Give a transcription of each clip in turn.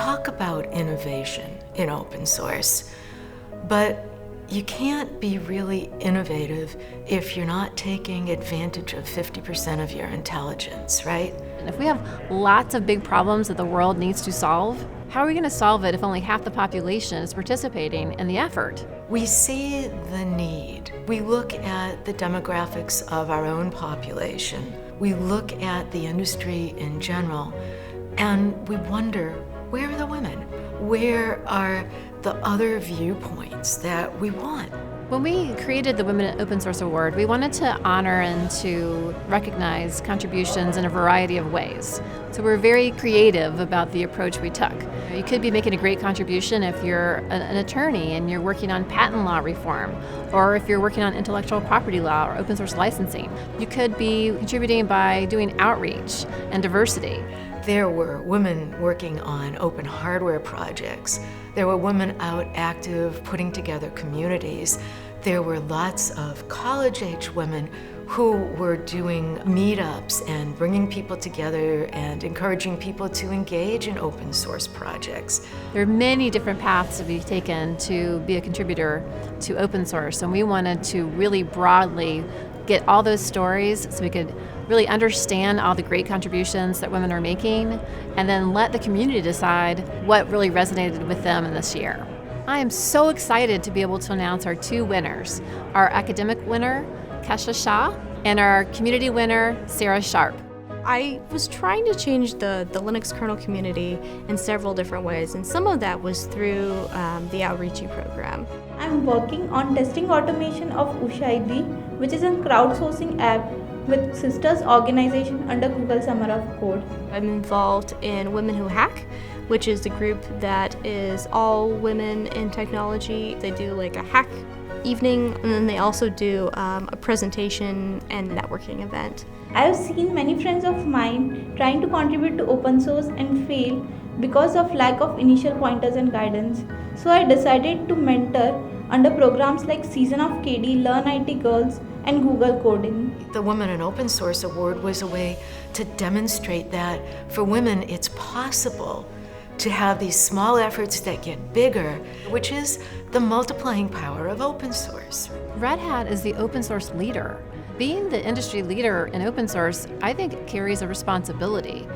talk about innovation in open source, but you can't be really innovative if you're not taking advantage of 50% of your intelligence, right? And if we have lots of big problems that the world needs to solve, how are we going to solve it if only half the population is participating in the effort? We see the need. We look at the demographics of our own population. We look at the industry in general, and we wonder, where are the women? Where are the other viewpoints that we want? When we created the Women in Open Source Award, we wanted to honor and to recognize contributions in a variety of ways. So we're very creative about the approach we took. You could be making a great contribution if you're an attorney and you're working on patent law reform, or if you're working on intellectual property law or open source licensing. You could be contributing by doing outreach and diversity. There were women working on open hardware projects. There were women out active putting together communities. There were lots of college-age women who were doing meetups and bringing people together and encouraging people to engage in open source projects. There are many different paths to be taken to be a contributor to open source, and we wanted to really broadly get all those stories so we could really understand all the great contributions that women are making, and then let the community decide what really resonated with them in this year. I am so excited to be able to announce our two winners, our academic winner, Kesha Shah, and our community winner, Sarah Sharp. I was trying to change the Linux kernel community in several different ways, and some of that was through the Outreachy program. I'm working on testing automation of UshID, which is a crowdsourcing app with sisters organization under Google Summer of Code. I'm involved in Women Who Hack, which is a group that is all women in technology. They do like a hack evening, and then they also do a presentation and networking event. I have seen many friends of mine trying to contribute to open source and fail because of lack of initial pointers and guidance. So I decided to mentor under programs like Season of KD, Learn IT Girls, and Google Coding. The Women in Open Source Award was a way to demonstrate that for women it's possible to have these small efforts that get bigger, which is the multiplying power of open source. Red Hat is the open source leader. Being the industry leader in open source, I think, carries a responsibility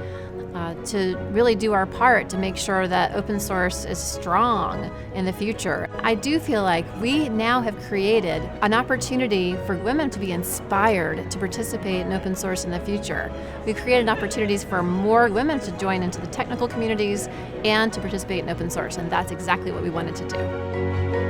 to really do our part to make sure that open source is strong in the future. I do feel like we now have created an opportunity for women to be inspired to participate in open source in the future. We've created opportunities for more women to join into the technical communities and to participate in open source, and that's exactly what we wanted to do.